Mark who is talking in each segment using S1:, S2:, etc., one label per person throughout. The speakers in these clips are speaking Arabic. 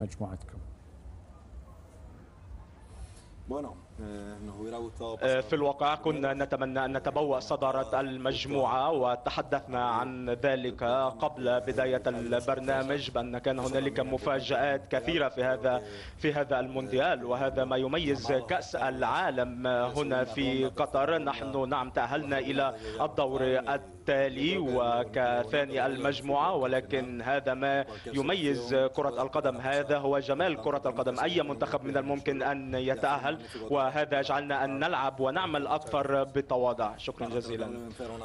S1: مجموعتكم؟
S2: في الواقع كنا نتمنى أن نتبوأ صدارة المجموعة، وتحدثنا عن ذلك قبل بداية البرنامج بأن كان هنالك مفاجآت كثيرة في هذا المونديال، وهذا ما يميز كأس العالم هنا في قطر. نحن نعم تأهلنا إلى الدور التالي وكثاني المجموعة، ولكن هذا ما يميز كرة القدم، هذا هو جمال كرة القدم. أي منتخب من الممكن أن يتأهل، وهذا يجعلنا أن نلعب ونعمل أكثر بتواضع. شكرا جزيلا.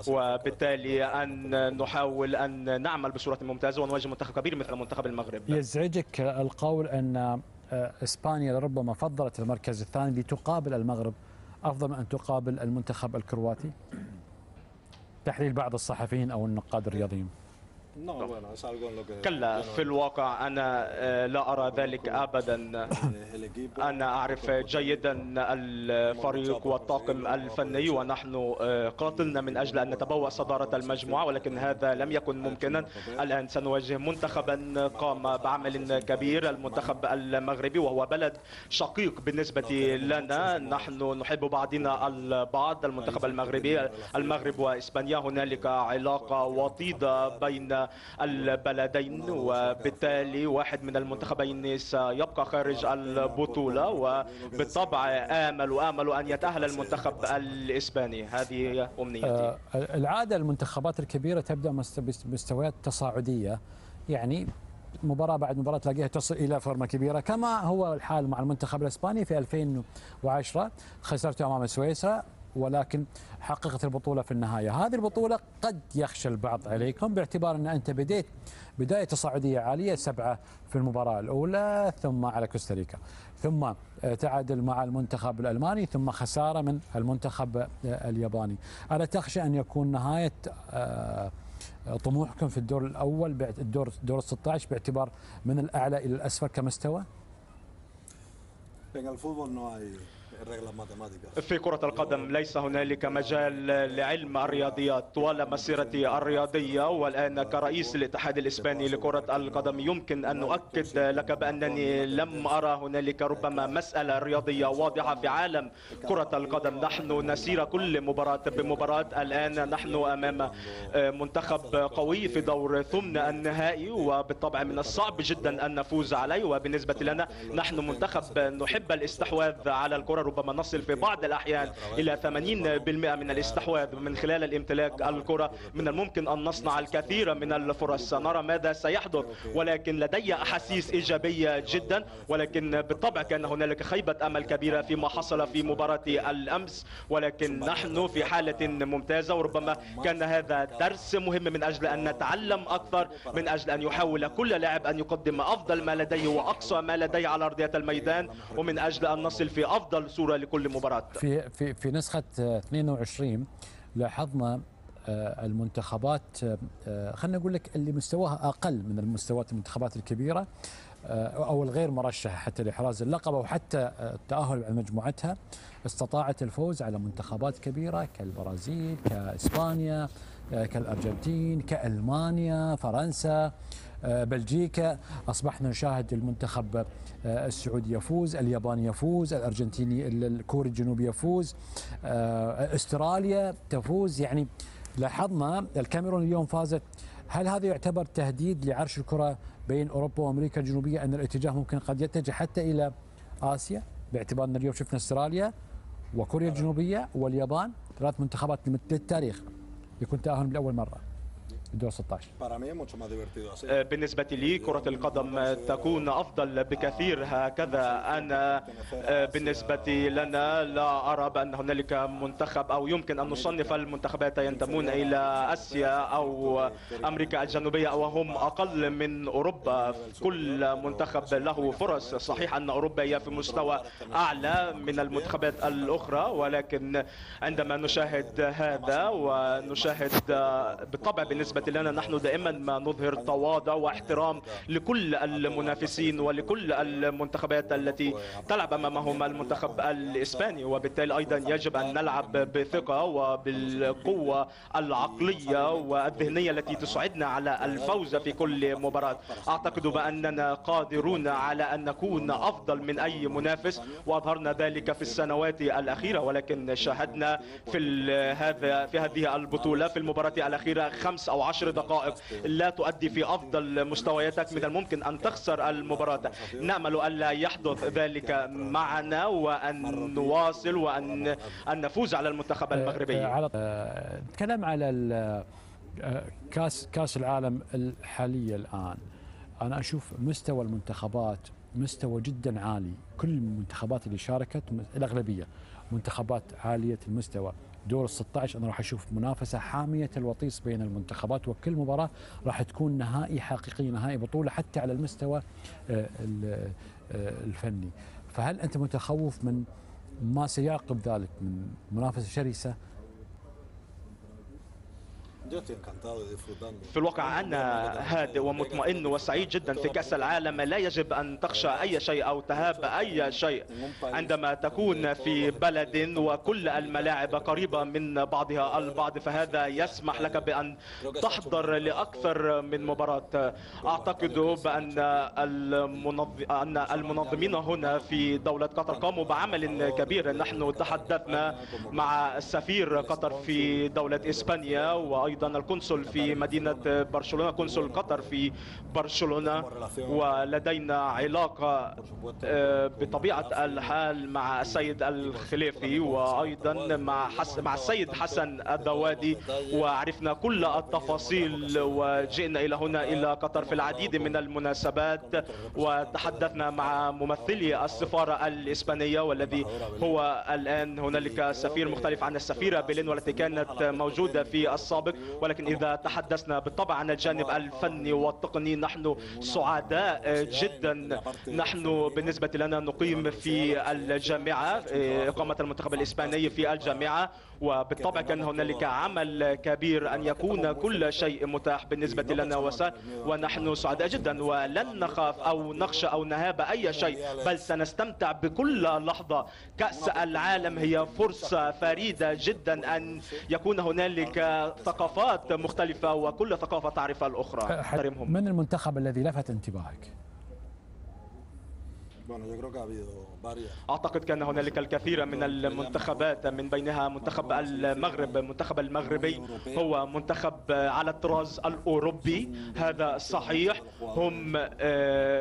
S2: وبالتالي أن نحاول أن نعمل بصورة ممتازة ونواجه منتخب كبير مثل منتخب المغرب.
S1: يزعجك القول أن إسبانيا لربما فضلت المركز الثاني لتقابل المغرب أفضل من أن تقابل المنتخب الكرواتي؟ تحليل بعض الصحفيين أو النقاد الرياضيين.
S2: كلا، في الواقع أنا لا أرى ذلك أبدا. أنا أعرف جيدا الفريق والطاقم الفني، ونحن قاتلنا من أجل أن نتبوأ صدارة المجموعة، ولكن هذا لم يكن ممكنا. الآن سنواجه منتخبا قام بعمل كبير، المنتخب المغربي، وهو بلد شقيق بالنسبة لنا. نحن نحب بعضنا البعض. المنتخب المغربي، المغرب وإسبانيا، هنالك علاقة وطيدة بين البلدين، وبالتالي واحد من المنتخبين سيبقى خارج البطولة، وبالطبع آمل أن يتأهل المنتخب الإسباني. هذه هي أمنيتي.
S1: العادة المنتخبات الكبيرة تبدأ مستويات تصاعدية، يعني مباراة بعد مباراة تلاقيها تصل إلى فورمة كبيرة، كما هو الحال مع المنتخب الإسباني. في 2010 خسرت أمام سويسرا، ولكن حققت البطولة في النهاية. هذه البطولة قد يخشى البعض عليكم باعتبار أن أنت بديت بداية تصاعدية عالية، 7 في المباراة الأولى، ثم على كوستاريكا، ثم تعادل مع المنتخب الألماني، ثم خسارة من المنتخب الياباني. ألا تخشى أن يكون نهاية طموحكم في الدور الأول، دور 16، باعتبار من الأعلى إلى الأسفل كمستوى؟
S2: في كرة القدم ليس هنالك مجال لعلم الرياضيات ولا مسيرتي الرياضية، والآن كرئيس الاتحاد الإسباني لكرة القدم يمكن أن نؤكد لك بأنني لم أرى هنالك ربما مسألة رياضية واضحة في عالم كرة القدم. نحن نسير كل مباراة بمباراة. الآن نحن أمام منتخب قوي في دور ثمن النهائي، وبالطبع من الصعب جدا أن نفوز عليه. وبالنسبة لنا نحن منتخب نحب الاستحواذ على الكرة، ربما نصل في بعض الأحيان إلى 80% من الاستحواذ من خلال الامتلاك الكرة. من الممكن أن نصنع الكثير من الفرص، سنرى ماذا سيحدث، ولكن لدي أحاسيس إيجابية جدا. ولكن بالطبع كان هنالك خيبة أمل كبيرة فيما حصل في مباراة الأمس، ولكن نحن في حالة ممتازة، وربما كان هذا درس مهم من أجل أن نتعلم أكثر، من أجل أن يحاول كل لاعب أن يقدم أفضل ما لديه وأقصى ما لديه على أرضية الميدان، ومن أجل أن نصل في أفضل صورة لكل مباراة.
S1: في نسخة 22 لاحظنا المنتخبات، خلينا نقول لك اللي مستواها أقل من المنتخبات الكبيرة أو الغير مرشحة حتى لإحراز اللقب أو حتى التأهل على مجموعتها، استطاعت الفوز على منتخبات كبيرة كالبرازيل، كإسبانيا، كالأرجنتين، كألمانيا، فرنسا، بلجيكا. أصبحنا نشاهد المنتخب السعودي يفوز، الياباني يفوز، الأرجنتيني الكوري الجنوبي يفوز، استراليا تفوز. يعني لاحظنا الكاميرون اليوم فازت. هل هذا يعتبر تهديد لعرش الكرة بين أوروبا وأمريكا الجنوبية، أن الاتجاه ممكن قد يتجه حتى إلى آسيا، باعتبار أن اليوم شفنا استراليا وكوريا الجنوبية واليابان 3 منتخبات للتاريخ يكون تأهل لأول مرة الدور 16؟
S2: بالنسبة لي كرة القدم تكون أفضل بكثير هكذا. أنا بالنسبة لنا لا أرى بأن هنالك منتخب أو يمكن أن نصنف المنتخبات ينتمون إلى آسيا أو أمريكا الجنوبية أو هم أقل من أوروبا. كل منتخب له فرص. صحيح أن أوروبا هي في مستوى أعلى من المنتخبات الأخرى، ولكن عندما نشاهد هذا ونشاهد بالطبع بالنسبة بالنسبة لنا نحن دائما ما نظهر تواضع واحترام لكل المنافسين ولكل المنتخبات التي تلعب أمامهم المنتخب الإسباني، وبالتالي أيضا يجب أن نلعب بثقة وبالقوة العقلية والذهنية التي تساعدنا على الفوز في كل مباراة. أعتقد بأننا قادرون على أن نكون أفضل من أي منافس، وأظهرنا ذلك في السنوات الأخيرة، ولكن شاهدنا في هذه البطولة في المباراة الأخيرة 5 أو 10 دقائق لا تؤدي في أفضل مستوياتك من الممكن أن تخسر المباراة. نأمل ألا يحدث ذلك معنا وأن نواصل وأن نفوز على المنتخب المغربي.
S1: نتكلم على كاس العالم الحالية الآن. أنا أشوف مستوى المنتخبات مستوى جدا عالي، كل المنتخبات اللي شاركت الأغلبية منتخبات عالية المستوى. دور ال16 أنا راح أشوف منافسة حامية الوطيس بين المنتخبات، وكل مباراة راح تكون نهائي حقيقي، نهائي بطولة حتى على المستوى الفني. فهل أنت متخوف من ما سيعقب ذلك من منافسة شرسة؟
S2: في الواقع أنا هادئ ومطمئن وسعيد جدا. في كأس العالم لا يجب أن تخشى أي شيء أو تهاب أي شيء. عندما تكون في بلد وكل الملاعب قريبة من بعضها البعض فهذا يسمح لك بأن تحضر لأكثر من مباراة. أعتقد بأن المنظمين هنا في دولة قطر قاموا بعمل كبير. نحن تحدثنا مع سفير قطر في دولة إسبانيا وأيضا القنصل في مدينة برشلونة، قنصل قطر في برشلونة، ولدينا علاقة بطبيعة الحال مع السيد الخليفي وأيضا مع السيد حسن الدوادي، وعرفنا كل التفاصيل وجئنا إلى هنا إلى قطر في العديد من المناسبات، وتحدثنا مع ممثلي السفارة الإسبانية والذي هو الآن هنالك سفير مختلف عن السفيرة بيلين والتي كانت موجودة في السابق. ولكن إذا تحدثنا بالطبع عن الجانب الفني والتقني نحن سعداء جدا. نحن بالنسبة لنا نقيم في الجامعة، إقامة المنتخب الإسباني في الجامعة، وبالطبع كان هنالك عمل كبير أن يكون كل شيء متاح بالنسبة لنا وسهل، ونحن سعداء جدا ولن نخاف أو نخشى أو نهاب أي شيء، بل سنستمتع بكل لحظة. كأس العالم هي فرصة فريدة جدا أن يكون هنالك ثقافات مختلفة وكل ثقافة تعرف الأخرى.
S1: من المنتخب الذي لفت انتباهك؟
S2: أعتقد كان هنالك الكثير من المنتخبات، من بينها منتخب المغرب. المنتخب المغربي هو منتخب على الطراز الأوروبي، هذا صحيح.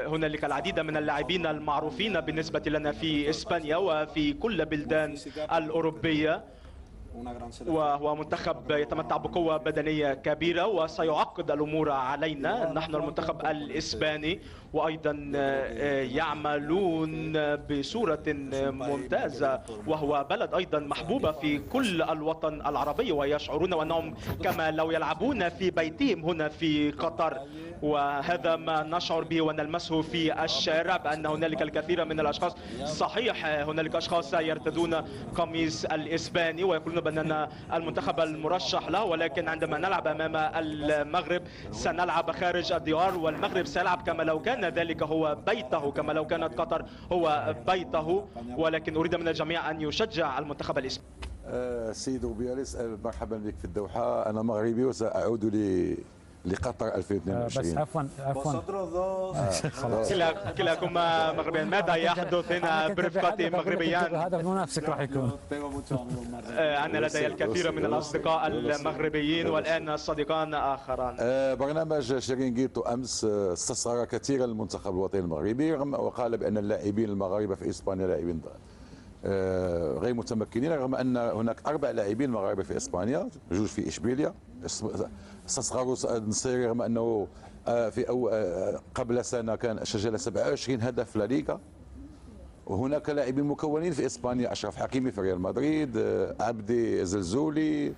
S2: هنالك العديد من اللاعبين المعروفين بالنسبة لنا في إسبانيا وفي كل بلدان الأوروبية، وهو منتخب يتمتع بقوة بدنية كبيرة وسيعقد الأمور علينا. نحن المنتخب الإسباني وأيضا يعملون بصورة ممتازة، وهو بلد أيضا محبوبة في كل الوطن العربي، ويشعرون أنهم كما لو يلعبون في بيتهم هنا في قطر. وهذا ما نشعر به ونلمسه في الشارع، بأن هنالك الكثير من الأشخاص، صحيح هنالك أشخاص يرتدون قميص الإسباني ويقولون بأننا المنتخب المرشح له، ولكن عندما نلعب أمام المغرب سنلعب خارج الديار، والمغرب سيلعب كما لو كان ذلك هو بيته، كما لو كانت قطر هو بيته. ولكن أريد من الجميع أن يشجع المنتخب الإسباني.
S3: سيد بياليس، مرحبا بك في الدوحة. أنا مغربي وسأعود لقطر 2022.
S1: بس عفوا
S2: كلاكما مغربيان. ماذا يحدث هنا برفقة مغربيان؟
S1: هذا منافسك راح يكون.
S2: أنا لدي الكثير من الأصدقاء المغربيين والآن صديقان آخران.
S3: برنامج شيرينغيتو أمس استصغر كثيرا المنتخب الوطني المغربي، وقال بأن اللاعبين المغاربة في إسبانيا لاعبين غير متمكنين، رغم أن هناك 4 لاعبين مغاربة في إسبانيا، 2 في إشبيلية. استصغروا النصيري رغم أنه قبل سنة كان سجل 27 هدف لا ليغا. وهناك لاعبين مكونين في إسبانيا، أشرف حكيمي في ريال مدريد، عبدي زلزولي،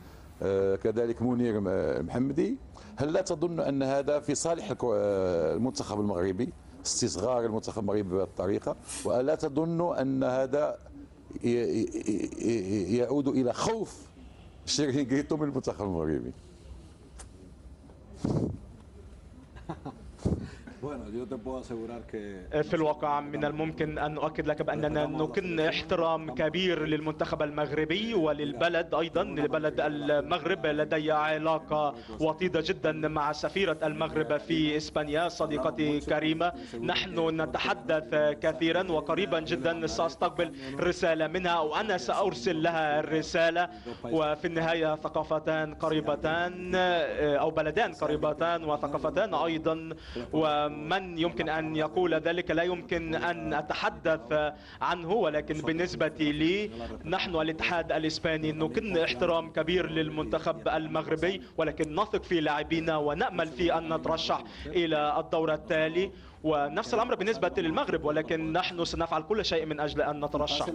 S3: كذلك منير محمدي. هل لا تظن أن هذا في صالح المنتخب المغربي، استصغار المنتخب المغربي بهذه الطريقة؟ وألا تظن أن هذا يعود إلى خوف شيرينغيتو من المنتخب المغربي؟
S2: في الواقع من الممكن أن أؤكد لك بأننا نكن احترام كبير للمنتخب المغربي وللبلد أيضا. لبلد المغرب لدي علاقة وطيدة جدا مع سفيرة المغرب في إسبانيا صديقتي كريمة. نحن نتحدث كثيرا وقريبا جدا سأستقبل رسالة منها وأنا سأرسل لها الرسالة. وفي النهاية ثقافتان قريبتان أو بلدان قريبتان وثقافتان أيضا، ومن يمكن أن يقول ذلك لا يمكن أن أتحدث عنه. ولكن بالنسبة لي نحن الاتحاد الإسباني نكن احترام كبير للمنتخب المغربي، ولكن نثق في لاعبينا ونأمل في أن نترشح إلى الدور التالي. ونفس الأمر بالنسبة للمغرب، ولكن نحن سنفعل كل شيء من أجل أن نترشح.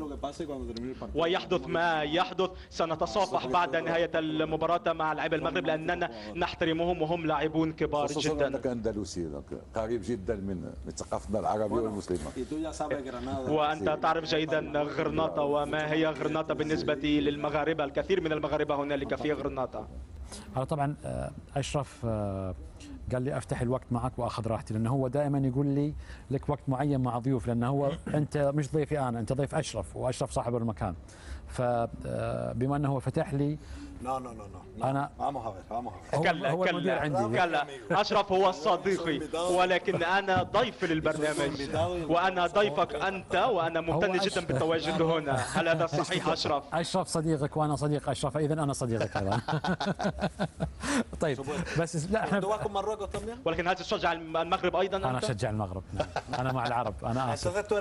S2: ويحدث ما يحدث سنتصافح بعد نهاية المباراة مع لاعبي المغرب لأننا نحترمهم وهم لاعبون كبار جدا.
S3: أنك أندلسي قريب جدا من ثقافتنا العربية والمسلمة.
S2: وأنت تعرف جيدا غرناطة وما هي غرناطة بالنسبة للمغاربة. الكثير من المغاربة هنالك في غرناطة.
S1: أنا طبعا أشرف قال لي أفتح الوقت معك وأخذ راحتي، لأنه هو دائما يقول لي لك وقت معين مع ضيوف، لأنه هو أنت مش ضيفي أنا، أنت ضيف أشرف وأشرف صاحب المكان. فبما أنه هو فتح لي أنا هو المدير عندي.
S2: كلا أشرف هو صديقي ولكن أنا ضيف للبرنامج وأنا ضيفك أنت، وأنا ممتن جدا بالتواجد هنا. هل هذا صحيح أشرف؟
S1: أشرف صديقك وأنا صديق أشرف، إذن أنا صديقك أيضا. طيب بس لا احنا
S2: ولكن هل تشجع المغرب أيضا أنت؟
S1: أنا أشجع المغرب. أنا مع العرب. أنا آسف.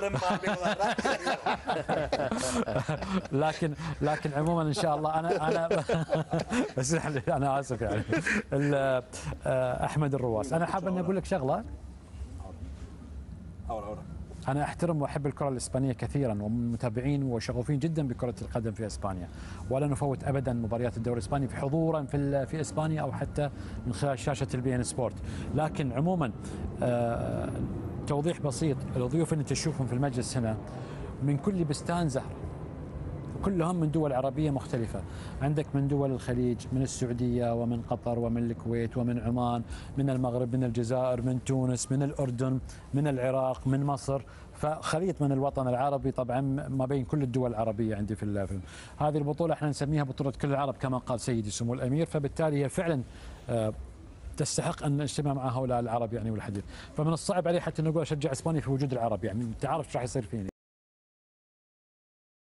S1: لكن عموما إن شاء الله أنا اسمح لي أنا آسف يعني. أحمد الرواس، أنا حاب أن أقول لك شغلة. أنا أحترم وأحب الكرة الإسبانية كثيرا ومن متابعين وشغوفين جدا بكرة القدم في إسبانيا، ولا نفوت أبدا مباريات الدوري الإسباني حضورا في إسبانيا أو حتى من خلال شاشة البي إن سبورت. لكن عموما توضيح بسيط، الضيوف اللي تشوفهم في المجلس هنا من كل بستان زهر، كلهم من دول عربية مختلفة. عندك من دول الخليج، من السعودية ومن قطر ومن الكويت ومن عمان، من المغرب، من الجزائر، من تونس، من الأردن، من العراق، من مصر. فخليط من الوطن العربي طبعا ما بين كل الدول العربية عندي في الفيلم. هذه البطولة احنا نسميها بطولة كل العرب كما قال سيدي سمو الأمير، فبالتالي هي فعلا تستحق ان نجتمع مع هؤلاء العرب يعني والحديث. فمن الصعب علي حتى نقول اشجع اسبانيا في وجود العرب، يعني انت عارف ايش راح يصير فيني.